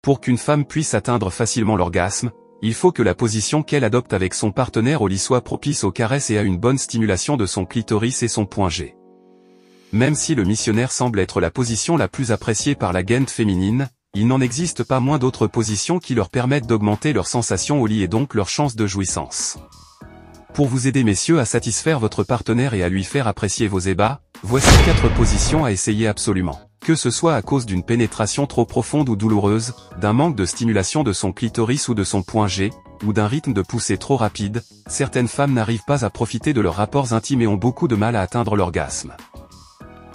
Pour qu'une femme puisse atteindre facilement l'orgasme, il faut que la position qu'elle adopte avec son partenaire au lit soit propice aux caresses et à une bonne stimulation de son clitoris et son point G. Même si le missionnaire semble être la position la plus appréciée par la gente féminine, il n'en existe pas moins d'autres positions qui leur permettent d'augmenter leurs sensations au lit et donc leurs chances de jouissance. Pour vous aider messieurs à satisfaire votre partenaire et à lui faire apprécier vos ébats, voici 4 positions à essayer absolument. Que ce soit à cause d'une pénétration trop profonde ou douloureuse, d'un manque de stimulation de son clitoris ou de son point G, ou d'un rythme de poussée trop rapide, certaines femmes n'arrivent pas à profiter de leurs rapports intimes et ont beaucoup de mal à atteindre l'orgasme.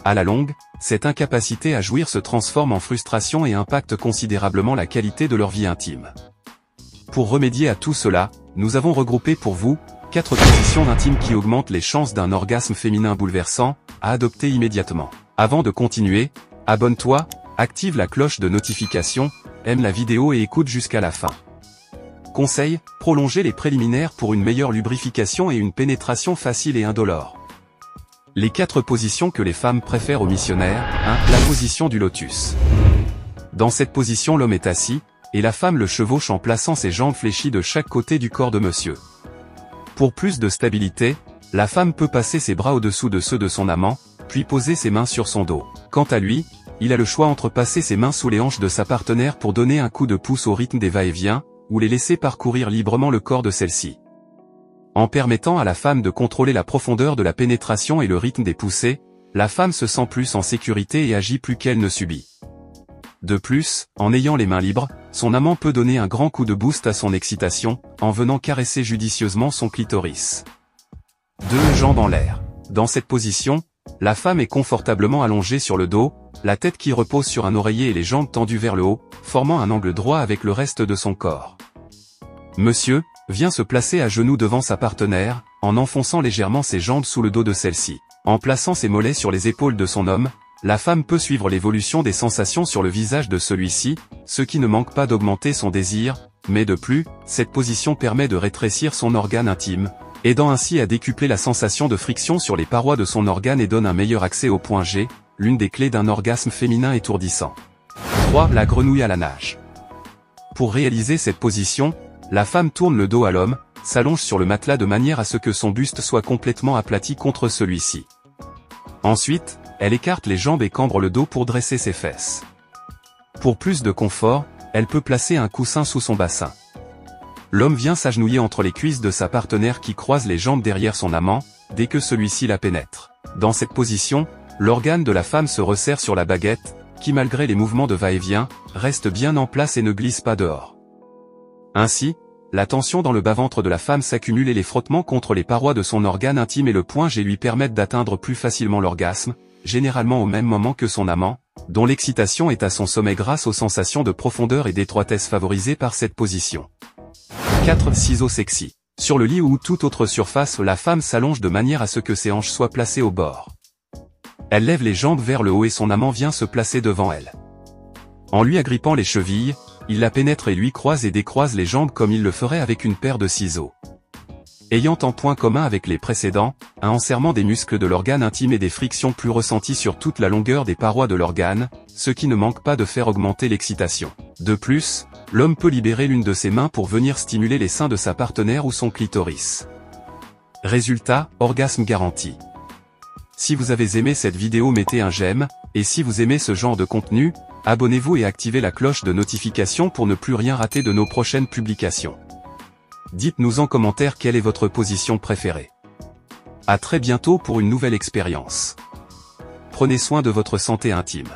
À la longue, cette incapacité à jouir se transforme en frustration et impacte considérablement la qualité de leur vie intime. Pour remédier à tout cela, nous avons regroupé pour vous 4 positions intimes qui augmentent les chances d'un orgasme féminin bouleversant, à adopter immédiatement. Avant de continuer, abonne-toi, active la cloche de notification, aime la vidéo et écoute jusqu'à la fin. Conseil, prolonger les préliminaires pour une meilleure lubrification et une pénétration facile et indolore. Les 4 positions que les femmes préfèrent aux missionnaires. 1. La position du lotus. Dans cette position l'homme est assis, et la femme le chevauche en plaçant ses jambes fléchies de chaque côté du corps de monsieur. Pour plus de stabilité, la femme peut passer ses bras au-dessous de ceux de son amant, puis poser ses mains sur son dos. Quant à lui, il a le choix entre passer ses mains sous les hanches de sa partenaire pour donner un coup de pouce au rythme des va-et-vient, ou les laisser parcourir librement le corps de celle-ci. En permettant à la femme de contrôler la profondeur de la pénétration et le rythme des poussées, la femme se sent plus en sécurité et agit plus qu'elle ne subit. De plus, en ayant les mains libres, son amant peut donner un grand coup de boost à son excitation, en venant caresser judicieusement son clitoris. 2. Jambes en l'air. Dans cette position, la femme est confortablement allongée sur le dos, la tête qui repose sur un oreiller et les jambes tendues vers le haut, formant un angle droit avec le reste de son corps. Monsieur vient se placer à genoux devant sa partenaire, en enfonçant légèrement ses jambes sous le dos de celle-ci. En plaçant ses mollets sur les épaules de son homme, la femme peut suivre l'évolution des sensations sur le visage de celui-ci, ce qui ne manque pas d'augmenter son désir, mais de plus, cette position permet de rétrécir son organe intime, aidant ainsi à décupler la sensation de friction sur les parois de son organe et donne un meilleur accès au point G, l'une des clés d'un orgasme féminin étourdissant. 3. La grenouille à la nage. Pour réaliser cette position, la femme tourne le dos à l'homme, s'allonge sur le matelas de manière à ce que son buste soit complètement aplati contre celui-ci. Ensuite, elle écarte les jambes et cambre le dos pour dresser ses fesses. Pour plus de confort, elle peut placer un coussin sous son bassin. L'homme vient s'agenouiller entre les cuisses de sa partenaire qui croise les jambes derrière son amant, dès que celui-ci la pénètre. Dans cette position, l'organe de la femme se resserre sur la baguette, qui malgré les mouvements de va-et-vient, reste bien en place et ne glisse pas dehors. Ainsi, la tension dans le bas-ventre de la femme s'accumule et les frottements contre les parois de son organe intime et le point G lui permettent d'atteindre plus facilement l'orgasme, généralement au même moment que son amant, dont l'excitation est à son sommet grâce aux sensations de profondeur et d'étroitesse favorisées par cette position. 4. Ciseaux sexy. Sur le lit ou toute autre surface, la femme s'allonge de manière à ce que ses hanches soient placées au bord. Elle lève les jambes vers le haut et son amant vient se placer devant elle. En lui agrippant les chevilles, il la pénètre et lui croise et décroise les jambes comme il le ferait avec une paire de ciseaux. Ayant en point commun avec les précédents, un enserrement des muscles de l'organe intime et des frictions plus ressenties sur toute la longueur des parois de l'organe, ce qui ne manque pas de faire augmenter l'excitation. De plus, l'homme peut libérer l'une de ses mains pour venir stimuler les seins de sa partenaire ou son clitoris. Résultat, orgasme garanti. Si vous avez aimé cette vidéo, mettez un j'aime, et si vous aimez ce genre de contenu, abonnez-vous et activez la cloche de notification pour ne plus rien rater de nos prochaines publications. Dites-nous en commentaire quelle est votre position préférée. À très bientôt pour une nouvelle expérience. Prenez soin de votre santé intime.